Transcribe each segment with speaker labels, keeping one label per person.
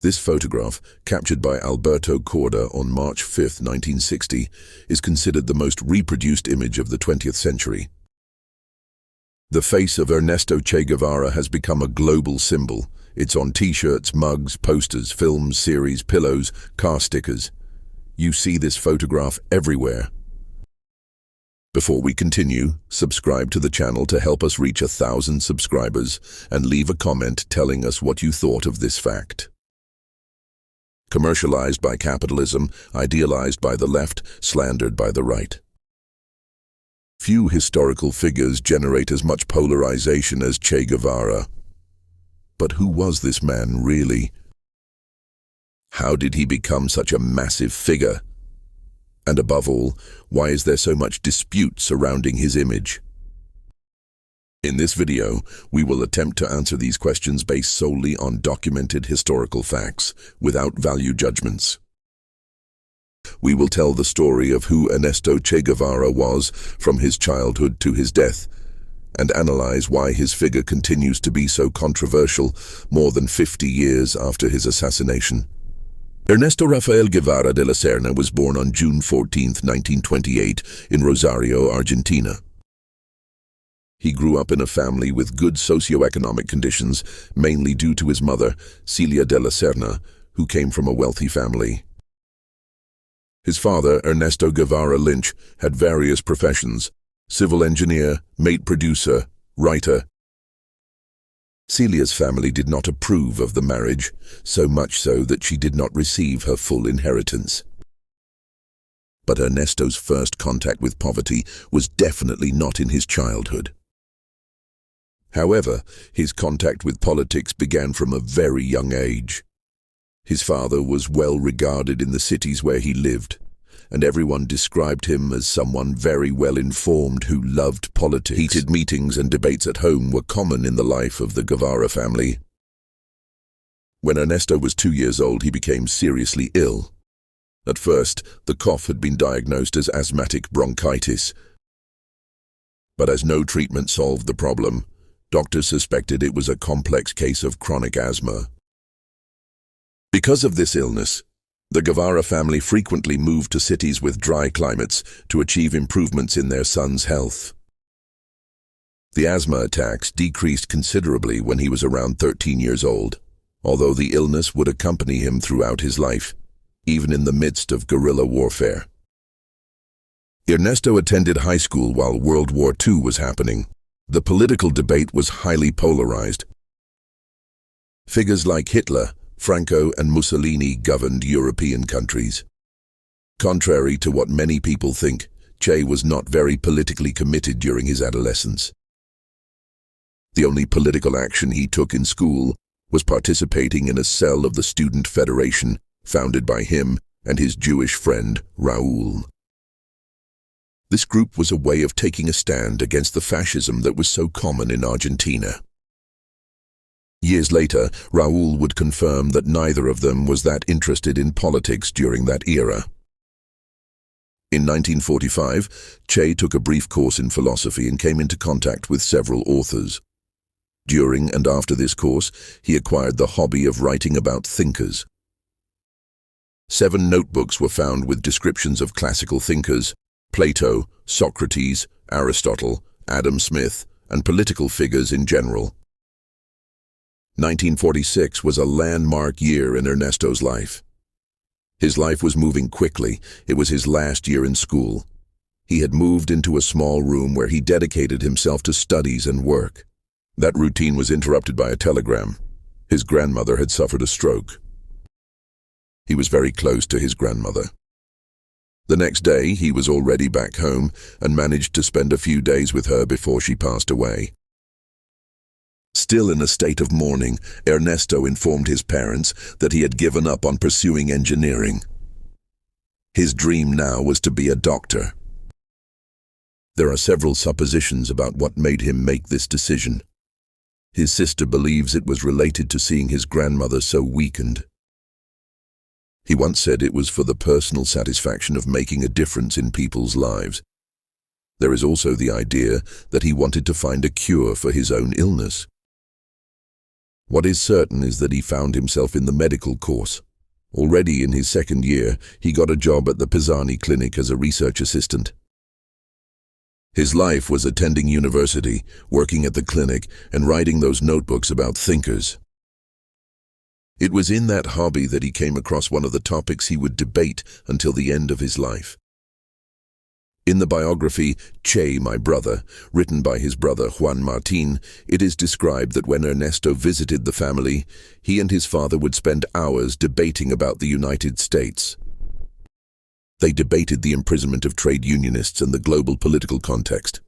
Speaker 1: This photograph, captured by Alberto Corda on March 5, 1960, is considered the most reproduced image of the 20th century. The face of Ernesto Che Guevara has become a global symbol. It's on t-shirts, mugs, posters, films, series, pillows, car stickers. You see this photograph everywhere. Before we continue, subscribe to the channel to help us reach 1,000 subscribers and leave a comment telling us what you thought of this fact. Commercialized by capitalism, idealized by the left, slandered by the right. Few historical figures generate as much polarization as Che Guevara. But who was this man really? How did he become such a massive figure? And above all, why is there so much dispute surrounding his image? In this video, we will attempt to answer these questions based solely on documented historical facts, without value judgments. We will tell the story of who Ernesto Che Guevara was from his childhood to his death, and analyze why his figure continues to be so controversial more than 50 years after his assassination. Ernesto Rafael Guevara de la Serna was born on June 14, 1928, in Rosario, Argentina. He grew up in a family with good socioeconomic conditions, mainly due to his mother, Celia de la Serna, who came from a wealthy family. His father, Ernesto Guevara Lynch, had various professions: civil engineer, mate producer, writer. Celia's family did not approve of the marriage, so much so that she did not receive her full inheritance. But Ernesto's first contact with poverty was definitely not in his childhood. However, his contact with politics began from a very young age. His father was well regarded in the cities where he lived, and everyone described him as someone very well informed who loved politics. Heated meetings and debates at home were common in the life of the Guevara family. When Ernesto was 2 years old, he became seriously ill. At first, the cough had been diagnosed as asthmatic bronchitis, but as no treatment solved the problem, doctors suspected it was a complex case of chronic asthma. Because of this illness, the Guevara family frequently moved to cities with dry climates to achieve improvements in their son's health. The asthma attacks decreased considerably when he was around 13 years old, although the illness would accompany him throughout his life, even in the midst of guerrilla warfare. Ernesto attended high school while World War II was happening. The political debate was highly polarized. Figures like Hitler, Franco, and Mussolini governed European countries. Contrary to what many people think, Che was not very politically committed during his adolescence. The only political action he took in school was participating in a cell of the Student Federation founded by him and his Jewish friend, Raúl. This group was a way of taking a stand against the fascism that was so common in Argentina. Years later, Raúl would confirm that neither of them was that interested in politics during that era. In 1945, Che took a brief course in philosophy and came into contact with several authors. During and after this course, he acquired the hobby of writing about thinkers. 7 notebooks were found with descriptions of classical thinkers: Plato, Socrates, Aristotle, Adam Smith, and political figures in general. 1946 was a landmark year in Ernesto's life. His life was moving quickly. It was his last year in school. He had moved into a small room where he dedicated himself to studies and work. That routine was interrupted by a telegram. His grandmother had suffered a stroke. He was very close to his grandmother. The next day, he was already back home and managed to spend a few days with her before she passed away. Still in a state of mourning, Ernesto informed his parents that he had given up on pursuing engineering. His dream now was to be a doctor. There are several suppositions about what made him make this decision. His sister believes it was related to seeing his grandmother so weakened. He once said it was for the personal satisfaction of making a difference in people's lives. There is also the idea that he wanted to find a cure for his own illness. What is certain is that he found himself in the medical course. Already in his second year, he got a job at the Pisani Clinic as a research assistant. His life was attending university, working at the clinic, and writing those notebooks about thinkers. It was in that hobby that he came across one of the topics he would debate until the end of his life. In the biography, Che, My Brother, written by his brother Juan Martin, it is described that when Ernesto visited the family, he and his father would spend hours debating about the United States. They debated the imprisonment of trade unionists and the global political context.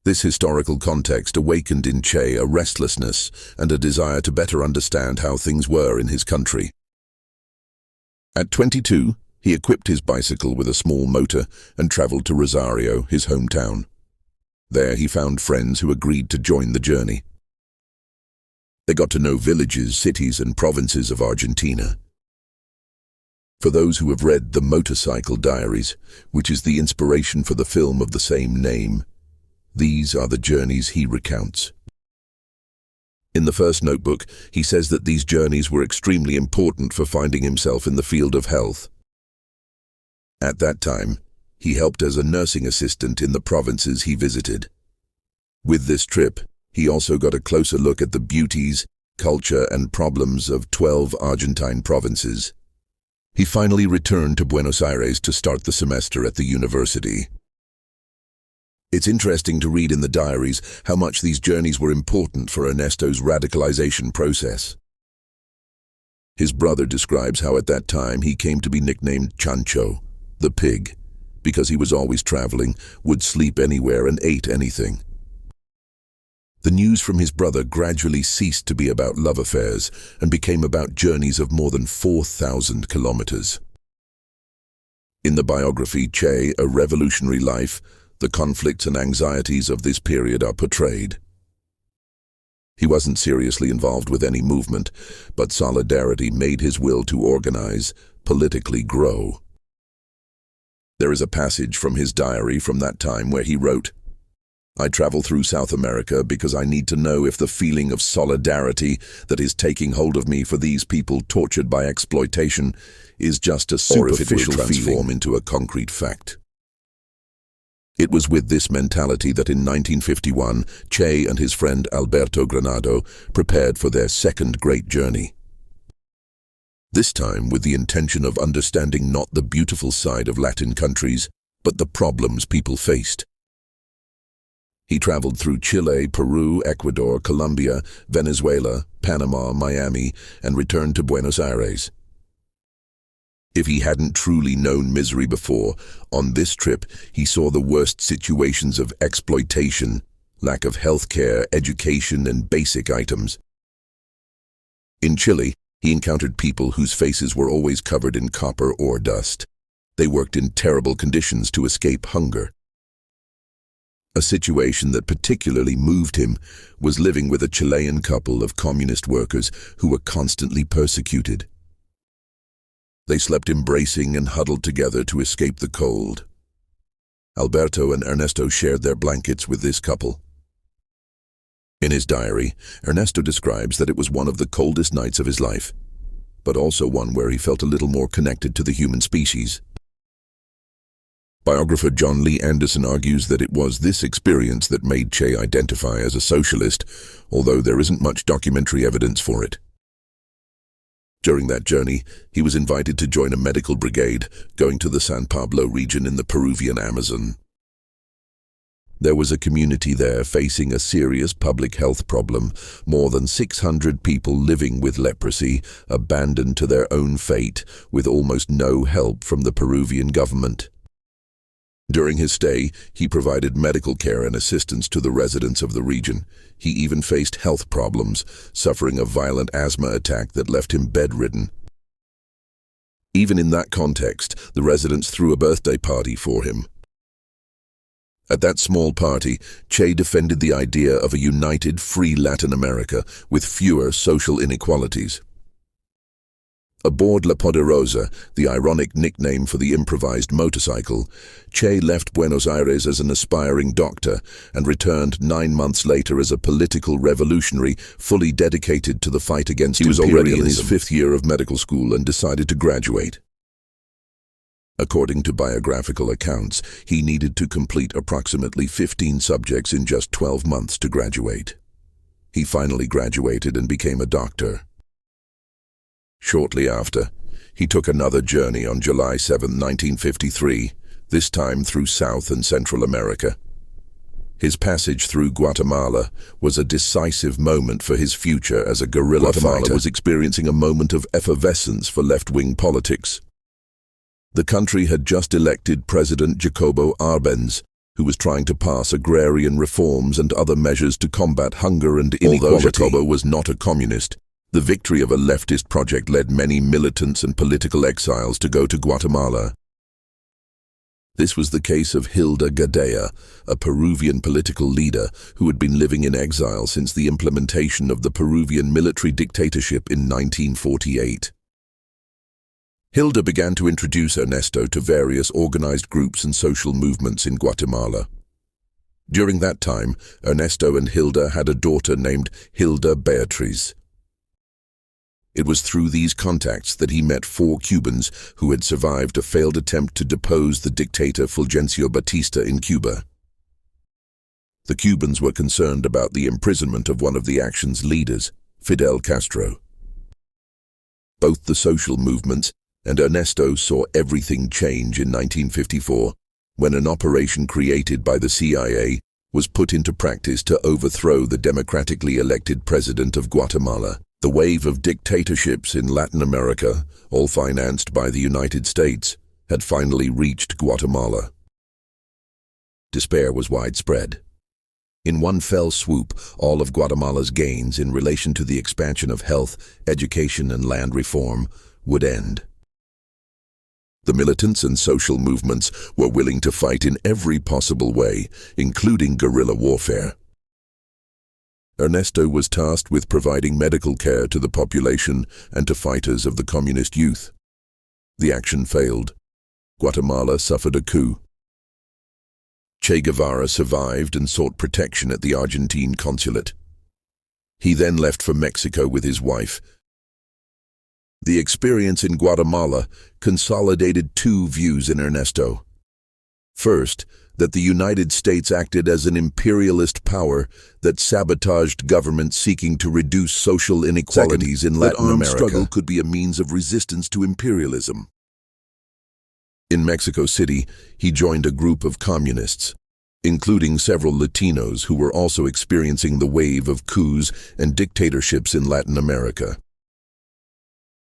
Speaker 1: This historical context awakened in Che a restlessness and a desire to better understand how things were in his country. At 22, he equipped his bicycle with a small motor and traveled to Rosario, his hometown. There he found friends who agreed to join the journey. They got to know villages, cities, and provinces of Argentina. For those who have read The Motorcycle Diaries, which is the inspiration for the film of the same name, these are the journeys he recounts. In the first notebook, he says that these journeys were extremely important for finding himself in the field of health. At that time, he helped as a nursing assistant in the provinces he visited. With this trip, he also got a closer look at the beauties, culture, and problems of 12 Argentine provinces. He finally returned to Buenos Aires to start the semester at the university. It's interesting to read in the diaries how much these journeys were important for Ernesto's radicalization process. His brother describes how at that time he came to be nicknamed Chancho, the pig, because he was always traveling, would sleep anywhere, and ate anything. The news from his brother gradually ceased to be about love affairs and became about journeys of more than 4,000 kilometers. In the biography Che, A Revolutionary Life, the conflicts and anxieties of this period are portrayed. He wasn't seriously involved with any movement, but solidarity made his will to organize, politically grow. There is a passage from his diary from that time where he wrote, "I travel through South America because I need to know if the feeling of solidarity that is taking hold of me for these people tortured by exploitation is just a superficial feeling into a concrete fact." It was with this mentality that in 1951, Che and his friend Alberto Granado prepared for their second great journey. This time with the intention of understanding not the beautiful side of Latin countries, but the problems people faced. He traveled through Chile, Peru, Ecuador, Colombia, Venezuela, Panama, Miami, and returned to Buenos Aires. If he hadn't truly known misery before, on this trip he saw the worst situations of exploitation, lack of health care, education, and basic items. In Chile, he encountered people whose faces were always covered in copper ore dust. They worked in terrible conditions to escape hunger. A situation that particularly moved him was living with a Chilean couple of communist workers who were constantly persecuted. They slept embracing and huddled together to escape the cold. Alberto and Ernesto shared their blankets with this couple. In his diary, Ernesto describes that it was one of the coldest nights of his life, but also one where he felt a little more connected to the human species. Biographer John Lee Anderson argues that it was this experience that made Che identify as a socialist, although there isn't much documentary evidence for it. During that journey, he was invited to join a medical brigade going to the San Pablo region in the Peruvian Amazon. There was a community there facing a serious public health problem, more than 600 people living with leprosy, abandoned to their own fate, with almost no help from the Peruvian government. During his stay, he provided medical care and assistance to the residents of the region. He even faced health problems, suffering a violent asthma attack that left him bedridden. Even in that context, the residents threw a birthday party for him. At that small party, Che defended the idea of a united, free Latin America with fewer social inequalities. Aboard La Poderosa, the ironic nickname for the improvised motorcycle, Che left Buenos Aires as an aspiring doctor and returned 9 months later as a political revolutionary fully dedicated to the fight against imperialism. He was already in his 5th year of medical school and decided to graduate. According to biographical accounts, he needed to complete approximately 15 subjects in just 12 months to graduate. He finally graduated and became a doctor. Shortly after, he took another journey on July 7, 1953, this time through South and Central America. His passage through Guatemala was a decisive moment for his future as a guerrilla fighter. Guatemala was experiencing a moment of effervescence for left-wing politics. The country had just elected President Jacobo Arbenz, who was trying to pass agrarian reforms and other measures to combat hunger and inequality. Although Jacobo was not a communist, the victory of a leftist project led many militants and political exiles to go to Guatemala. This was the case of Hilda Gadea, a Peruvian political leader who had been living in exile since the implementation of the Peruvian military dictatorship in 1948. Hilda began to introduce Ernesto to various organized groups and social movements in Guatemala. During that time, Ernesto and Hilda had a daughter named Hilda Beatriz. It was through these contacts that he met 4 Cubans who had survived a failed attempt to depose the dictator Fulgencio Batista in Cuba. The Cubans were concerned about the imprisonment of one of the action's leaders, Fidel Castro. Both the social movements and Ernesto saw everything change in 1954, when an operation created by the CIA was put into practice to overthrow the democratically elected president of Guatemala. The wave of dictatorships in Latin America, all financed by the United States, had finally reached Guatemala. Despair was widespread. In one fell swoop, all of Guatemala's gains in relation to the expansion of health, education, and land reform would end. The militants and social movements were willing to fight in every possible way, including guerrilla warfare. Ernesto was tasked with providing medical care to the population and to fighters of the communist youth. The action failed. Guatemala suffered a coup. Che Guevara survived and sought protection at the Argentine consulate. He then left for Mexico with his wife. The experience in Guatemala consolidated 2 views in Ernesto. First, that the United States acted as an imperialist power that sabotaged governments seeking to reduce social inequalities in Latin America. That armed struggle could be a means of resistance to imperialism. In Mexico City, he joined a group of communists, including several Latinos who were also experiencing the wave of coups and dictatorships in Latin America.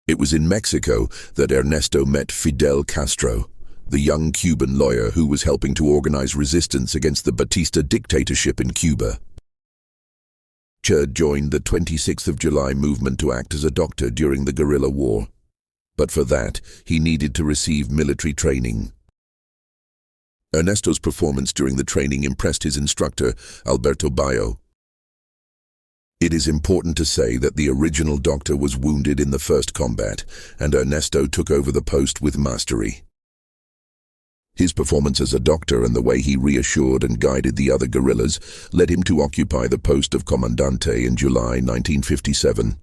Speaker 1: It was in Mexico that Ernesto met Fidel Castro, the young Cuban lawyer who was helping to organize resistance against the Batista dictatorship in Cuba. Che joined the 26th of July movement to act as a doctor during the guerrilla war. But for that, he needed to receive military training. Ernesto's performance during the training impressed his instructor, Alberto Bayo. It is important to say that the original doctor was wounded in the first combat, and Ernesto took over the post with mastery. His performance as a doctor and the way he reassured and guided the other guerrillas led him to occupy the post of Comandante in July 1957.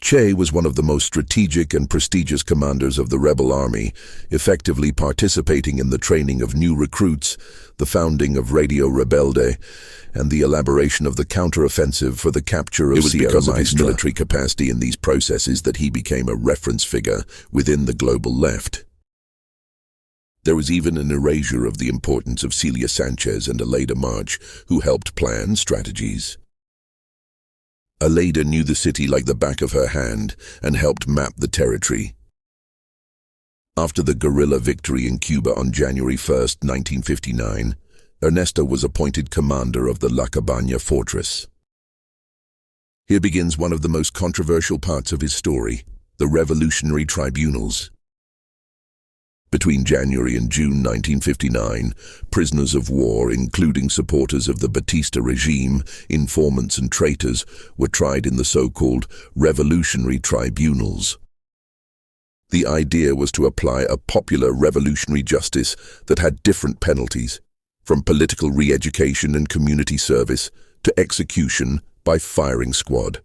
Speaker 1: Che was one of the most strategic and prestigious commanders of the rebel army, effectively participating in the training of new recruits, the founding of Radio Rebelde, and the elaboration of the counteroffensive for the capture of Sierra Maestra. It was because of his military capacity in these processes that he became a reference figure within the global left. There was even an erasure of the importance of Celia Sanchez and Aleida March, who helped plan strategies. Aleida knew the city like the back of her hand and helped map the territory. After the guerrilla victory in Cuba on January 1, 1959, Ernesto was appointed commander of the La Cabaña fortress. Here begins one of the most controversial parts of his story, the revolutionary tribunals. Between January and June 1959, prisoners of war, including supporters of the Batista regime, informants and traitors, were tried in the so-called revolutionary tribunals. The idea was to apply a popular revolutionary justice that had different penalties, from political re-education and community service to execution by firing squad.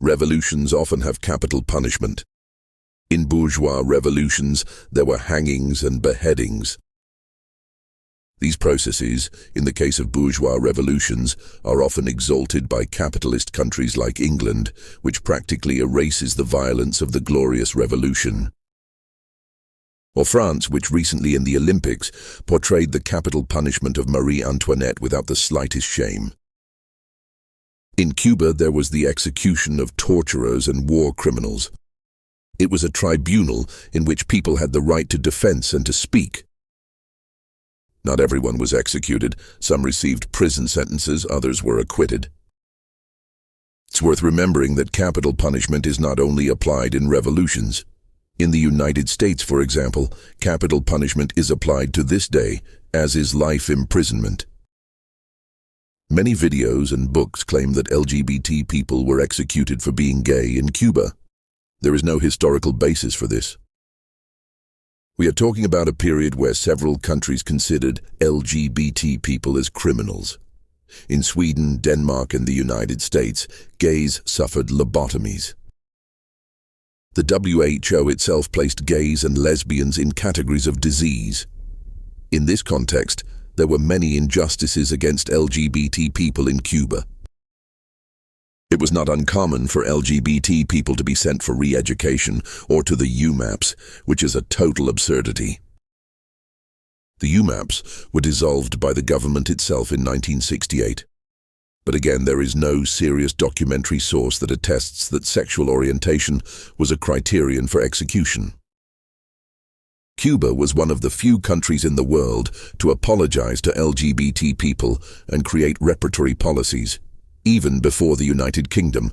Speaker 1: Revolutions often have capital punishment. In bourgeois revolutions, there were hangings and beheadings. These processes, in the case of bourgeois revolutions, are often exalted by capitalist countries like England, which practically erases the violence of the Glorious Revolution. Or France, which recently in the Olympics portrayed the capital punishment of Marie Antoinette without the slightest shame. In Cuba, there was the execution of torturers and war criminals. It was a tribunal in which people had the right to defense and to speak. Not everyone was executed. Some received prison sentences, others were acquitted. It's worth remembering that capital punishment is not only applied in revolutions. In the United States, for example, capital punishment is applied to this day, as is life imprisonment. Many videos and books claim that LGBT people were executed for being gay in Cuba. There is no historical basis for this. We are talking about a period where several countries considered LGBT people as criminals. In Sweden, Denmark, and the United States, gays suffered lobotomies. The WHO itself placed gays and lesbians in categories of disease. In this context, there were many injustices against LGBT people in Cuba. It was not uncommon for LGBT people to be sent for re-education or to the UMAPs, which is a total absurdity. The UMAPs were dissolved by the government itself in 1968. But again, there is no serious documentary source that attests that sexual orientation was a criterion for execution. Cuba was one of the few countries in the world to apologize to LGBT people and create reparatory policies, even before the United Kingdom,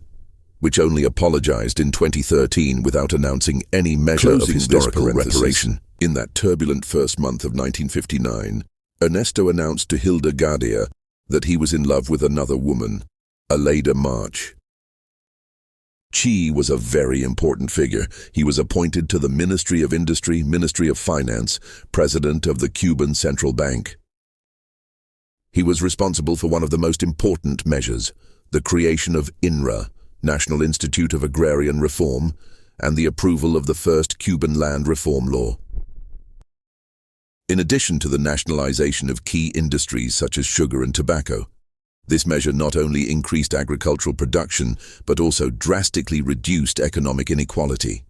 Speaker 1: which only apologized in 2013 without announcing any measure of historical reparation. In that turbulent first month of 1959, Ernesto announced to Hilda Gardia that he was in love with another woman, Aleida March. CHE was a very important figure. He was appointed to the Ministry of Industry, Ministry of Finance, President of the Cuban Central Bank. He was responsible for one of the most important measures, the creation of INRA, National Institute of Agrarian Reform, and the approval of the first Cuban land reform law. In addition to the nationalization of key industries such as sugar and tobacco, this measure not only increased agricultural production, but also drastically reduced economic inequality.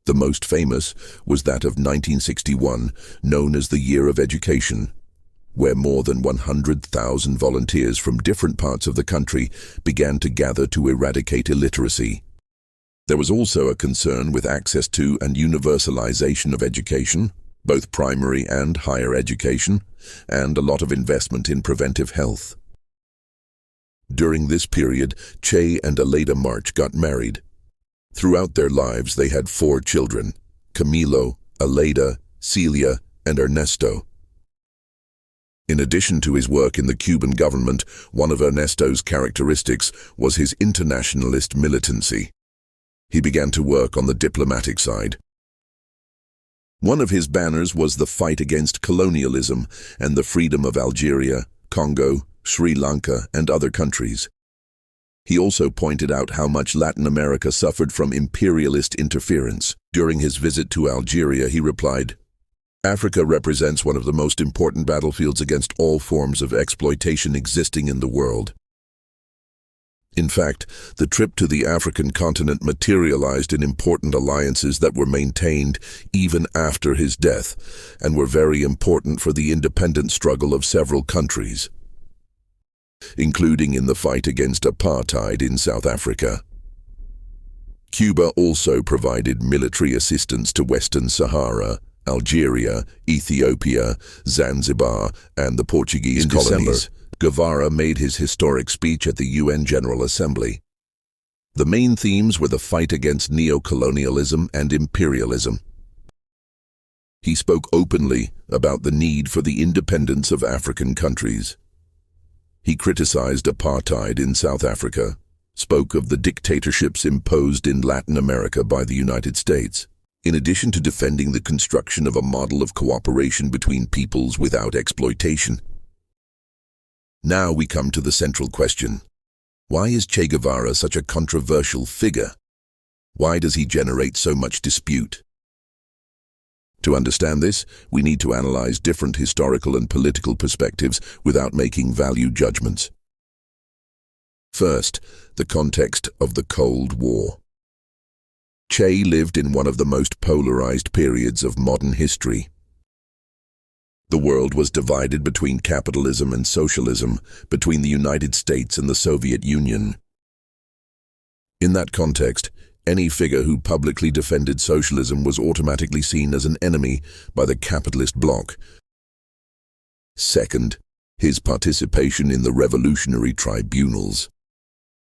Speaker 1: The most famous was that of 1961, known as the Year of Education, where more than 100,000 volunteers from different parts of the country began to gather to eradicate illiteracy. There was also a concern with access to and universalization of education, both primary and higher education, and a lot of investment in preventive health. During this period, Che and Aleida March got married. Throughout their lives, they had 4 children: Camilo, Aleida, Celia, and Ernesto. In addition to his work in the Cuban government, one of Ernesto's characteristics was his internationalist militancy. He began to work on the diplomatic side. One of his banners was the fight against colonialism and the freedom of Algeria, Congo, Sri Lanka, and other countries. He also pointed out how much Latin America suffered from imperialist interference. During his visit to Algeria, he replied, "Africa represents one of the most important battlefields against all forms of exploitation existing in the world." In fact, the trip to the African continent materialized in important alliances that were maintained even after his death and were very important for the independence struggle of several countries, including in the fight against apartheid in South Africa. Cuba also provided military assistance to Western Sahara, Algeria, Ethiopia, Zanzibar, and the Portuguese colonies. Guevara made his historic speech at the UN General Assembly. The main themes were the fight against neo-colonialism and imperialism. He spoke openly about the need for the independence of African countries. He criticized apartheid in South Africa, spoke of the dictatorships imposed in Latin America by the United States, in addition to defending the construction of a model of cooperation between peoples without exploitation. Now we come to the central question. Why is Che Guevara such a controversial figure? Why does he generate so much dispute? To understand this, we need to analyze different historical and political perspectives without making value judgments. First, the context of the Cold War. Che lived in one of the most polarized periods of modern history. The world was divided between capitalism and socialism, between the United States and the Soviet Union. In that context, any figure who publicly defended socialism was automatically seen as an enemy by the capitalist bloc. Second, his participation in the revolutionary tribunals.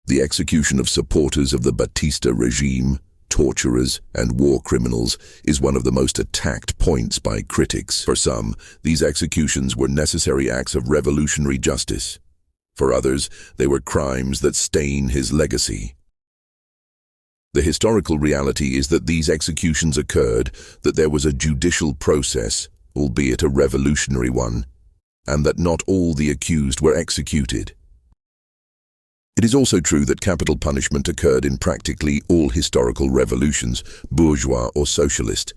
Speaker 1: The execution of supporters of the Batista regime, torturers, and war criminals is one of the most attacked points by critics. For some, these executions were necessary acts of revolutionary justice. For others, they were crimes that stain his legacy. The historical reality is that these executions occurred, that there was a judicial process, albeit a revolutionary one, and that not all the accused were executed. It is also true that capital punishment occurred in practically all historical revolutions, bourgeois or socialist.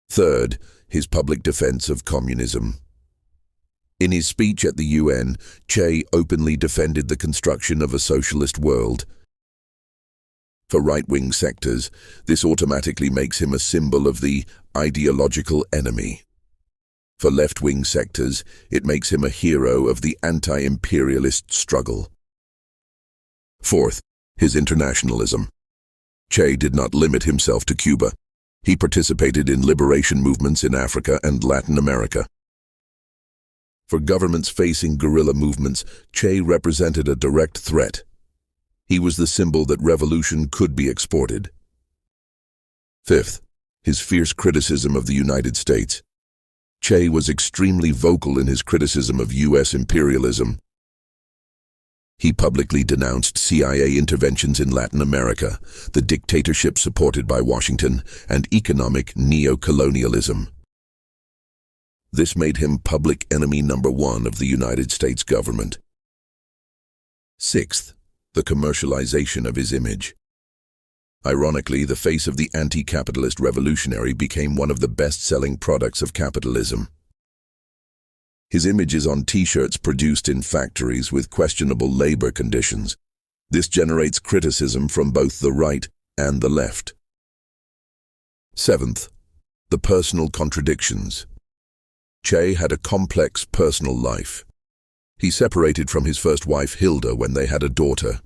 Speaker 1: Third, his public defense of communism. In his speech at the UN, Che openly defended the construction of a socialist world. For right-wing sectors, this automatically makes him a symbol of the ideological enemy. For left-wing sectors, it makes him a hero of the anti-imperialist struggle. Fourth, his internationalism. Che did not limit himself to Cuba. He participated in liberation movements in Africa and Latin America. For governments facing guerrilla movements, Che represented a direct threat. He was the symbol that revolution could be exported. Fifth, his fierce criticism of the United States. Che was extremely vocal in his criticism of U.S. imperialism. He publicly denounced CIA interventions in Latin America, the dictatorship supported by Washington, and economic neo-colonialism. This made him public enemy number one of the United States government. Sixth, the commercialization of his image. Ironically, the face of the anti-capitalist revolutionary became one of the best-selling products of capitalism. His image is on T-shirts produced in factories with questionable labor conditions. This generates criticism from both the right and the left. Seventh, the personal contradictions. Che had a complex personal life. He separated from his first wife Hilda when they had a daughter.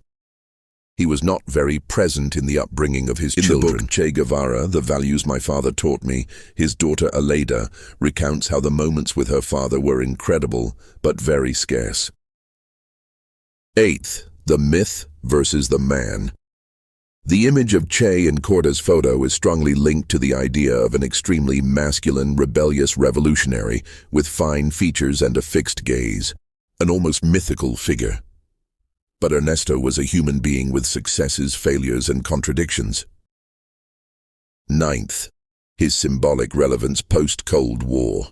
Speaker 1: He was not very present in the upbringing of his children. In the book Che Guevara, The Values My Father Taught Me, his daughter Aleida recounts how the moments with her father were incredible, but very scarce. Eighth, the myth versus the man. The image of Che in Corda's photo is strongly linked to the idea of an extremely masculine, rebellious revolutionary with fine features and a fixed gaze, an almost mythical figure. But Ernesto was a human being with successes, failures, and contradictions. Ninth, his symbolic relevance post-Cold War.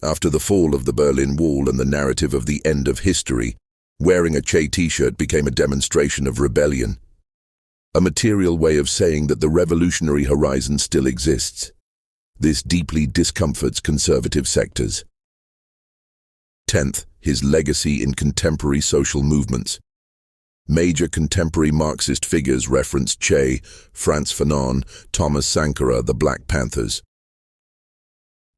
Speaker 1: After the fall of the Berlin Wall and the narrative of the end of history, wearing a Che t-shirt became a demonstration of rebellion, a material way of saying that the revolutionary horizon still exists. This deeply discomforts conservative sectors. 10th, his legacy in contemporary social movements. Major contemporary Marxist figures reference Che, Frantz Fanon, Thomas Sankara, the Black Panthers.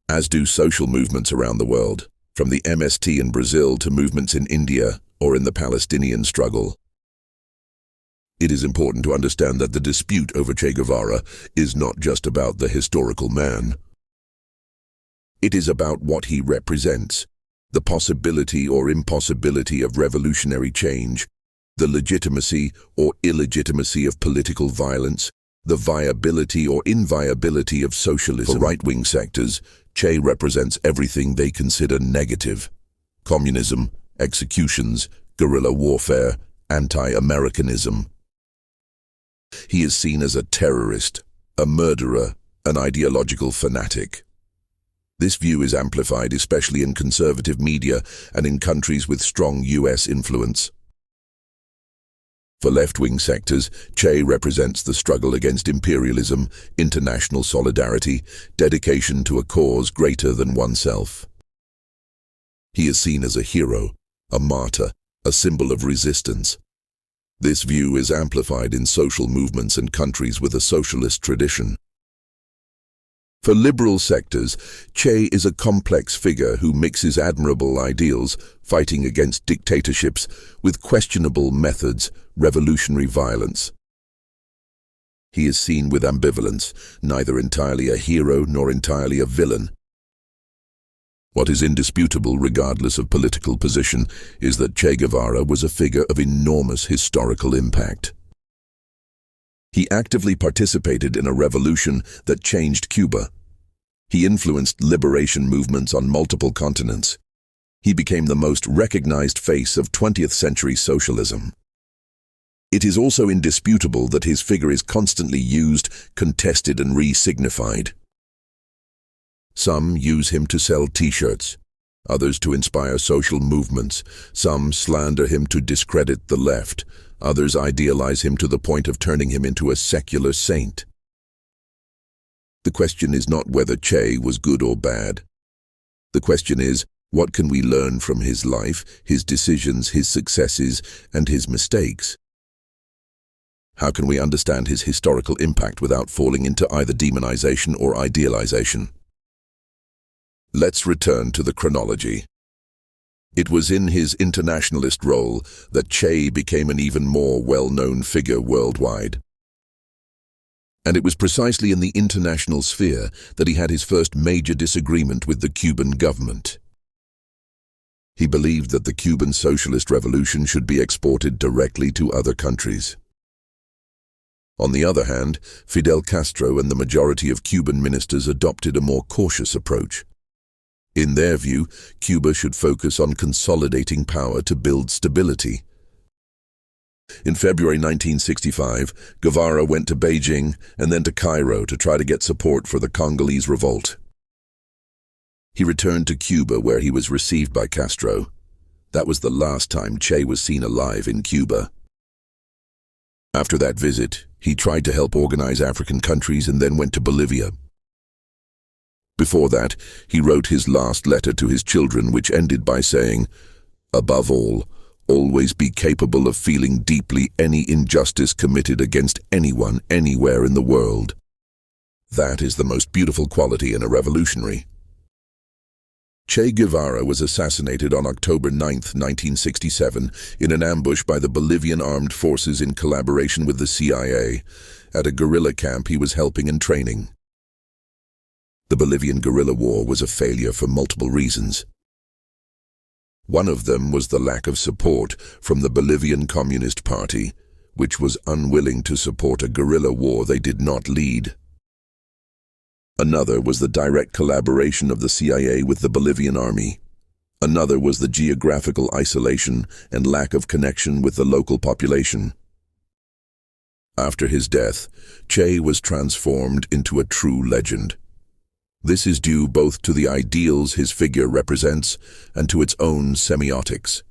Speaker 1: As do social movements around the world, from the MST in Brazil to movements in India or in the Palestinian struggle. It is important to understand that the dispute over Che Guevara is not just about the historical man. It is about what he represents, the possibility or impossibility of revolutionary change, the legitimacy or illegitimacy of political violence, The viability or inviability of socialism. For right-wing sectors, Che represents everything they consider negative: communism, executions, guerrilla warfare, anti-Americanism. He is seen as a terrorist, a murderer, an ideological fanatic. This view is amplified especially in conservative media and in countries with strong US influence. For left-wing sectors, Che represents the struggle against imperialism, international solidarity, dedication to a cause greater than oneself. He is seen as a hero, a martyr, a symbol of resistance. This view is amplified in social movements and countries with a socialist tradition. For liberal sectors, Che is a complex figure who mixes admirable ideals, fighting against dictatorships, with questionable methods, revolutionary violence. He is seen with ambivalence, neither entirely a hero nor entirely a villain. What is indisputable, regardless of political position, is that Che Guevara was a figure of enormous historical impact. He actively participated in a revolution that changed Cuba. He influenced liberation movements on multiple continents. He became the most recognized face of 20th century socialism. It is also indisputable that his figure is constantly used, contested, and re-signified. Some use him to sell T-shirts, others to inspire social movements. Some slander him to discredit the left. Others idealize him to the point of turning him into a secular saint. The question is not whether Che was good or bad. The question is, what can we learn from his life, his decisions, his successes, and his mistakes? How can we understand his historical impact without falling into either demonization or idealization? Let's return to the chronology. It was in his internationalist role that Che became an even more well-known figure worldwide. And it was precisely in the international sphere that he had his first major disagreement with the Cuban government. He believed that the Cuban Socialist Revolution should be exported directly to other countries. On the other hand, Fidel Castro and the majority of Cuban ministers adopted a more cautious approach. In their view, Cuba should focus on consolidating power to build stability. In February 1965, Guevara went to Beijing and then to Cairo to try to get support for the Congolese revolt. He returned to Cuba, where he was received by Castro. That was the last time Che was seen alive in Cuba. After that visit, he tried to help organize African countries and then went to Bolivia. Before that, he wrote his last letter to his children, which ended by saying, "Above all, always be capable of feeling deeply any injustice committed against anyone anywhere in the world." That is the most beautiful quality in a revolutionary. Che Guevara was assassinated on October 9, 1967, in an ambush by the Bolivian armed forces in collaboration with the CIA, at a guerrilla camp he was helping and training. The Bolivian guerrilla war was a failure for multiple reasons. One of them was the lack of support from the Bolivian Communist Party, which was unwilling to support a guerrilla war they did not lead. Another was the direct collaboration of the CIA with the Bolivian army. Another was the geographical isolation and lack of connection with the local population. After his death, Che was transformed into a true legend. This is due both to the ideals his figure represents and to its own semiotics.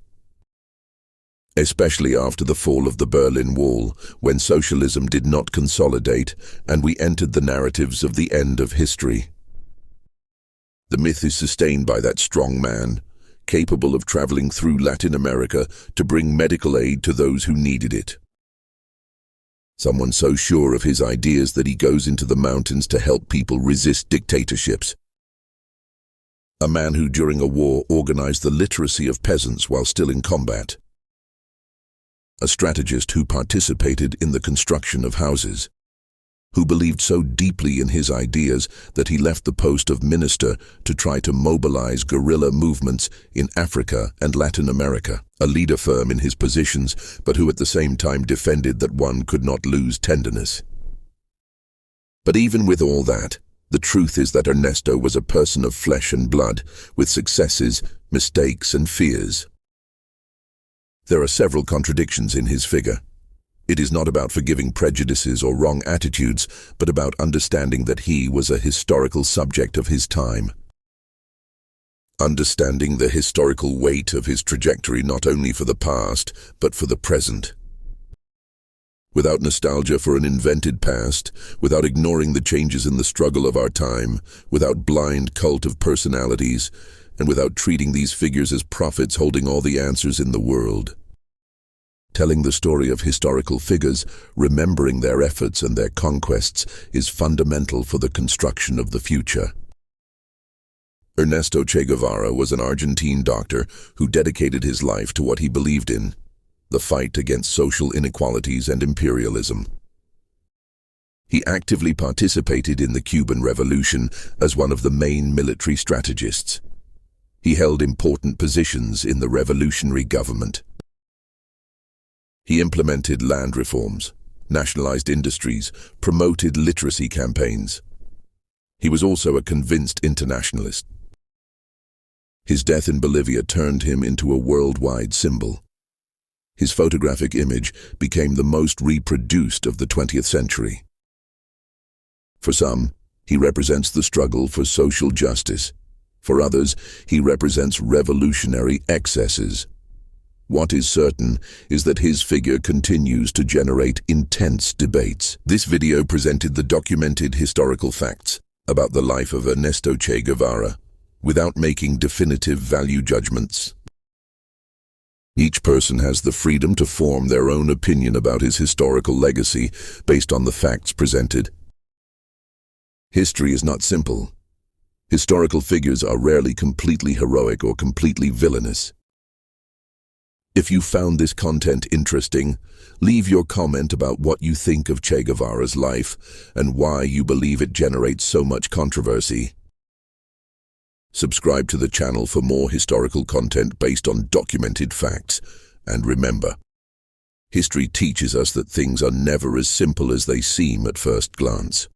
Speaker 1: Especially after the fall of the Berlin Wall, when socialism did not consolidate and we entered the narratives of the end of history. The myth is sustained by that strong man, capable of traveling through Latin America to bring medical aid to those who needed it. Someone so sure of his ideas that he goes into the mountains to help people resist dictatorships. A man who during a war organized the literacy of peasants while still in combat. A strategist who participated in the construction of houses. Who believed so deeply in his ideas that he left the post of minister to try to mobilize guerrilla movements in Africa and Latin America. A leader firm in his positions, but who at the same time defended that one could not lose tenderness. But even with all that, the truth is that Ernesto was a person of flesh and blood, with successes, mistakes, and fears. There are several contradictions in his figure. It is not about forgiving prejudices or wrong attitudes, but about understanding that he was a historical subject of his time. Understanding the historical weight of his trajectory not only for the past, but for the present. Without nostalgia for an invented past, without ignoring the changes in the struggle of our time, without blind cult of personalities, and without treating these figures as prophets holding all the answers in the world. Telling the story of historical figures, remembering their efforts and their conquests, is fundamental for the construction of the future. Ernesto Che Guevara was an Argentine doctor who dedicated his life to what he believed in: the fight against social inequalities and imperialism. He actively participated in the Cuban Revolution as one of the main military strategists. He held important positions in the revolutionary government. He implemented land reforms, nationalized industries, promoted literacy campaigns. He was also a convinced internationalist. His death in Bolivia turned him into a worldwide symbol. His photographic image became the most reproduced of the 20th century. For some, he represents the struggle for social justice. For others, he represents revolutionary excesses. What is certain is that his figure continues to generate intense debates. This video presented the documented historical facts about the life of Ernesto Che Guevara, without making definitive value judgments. Each person has the freedom to form their own opinion about his historical legacy based on the facts presented. History is not simple. Historical figures are rarely completely heroic or completely villainous. If you found this content interesting, leave your comment about what you think of Che Guevara's life and why you believe it generates so much controversy. Subscribe to the channel for more historical content based on documented facts. And remember, history teaches us that things are never as simple as they seem at first glance.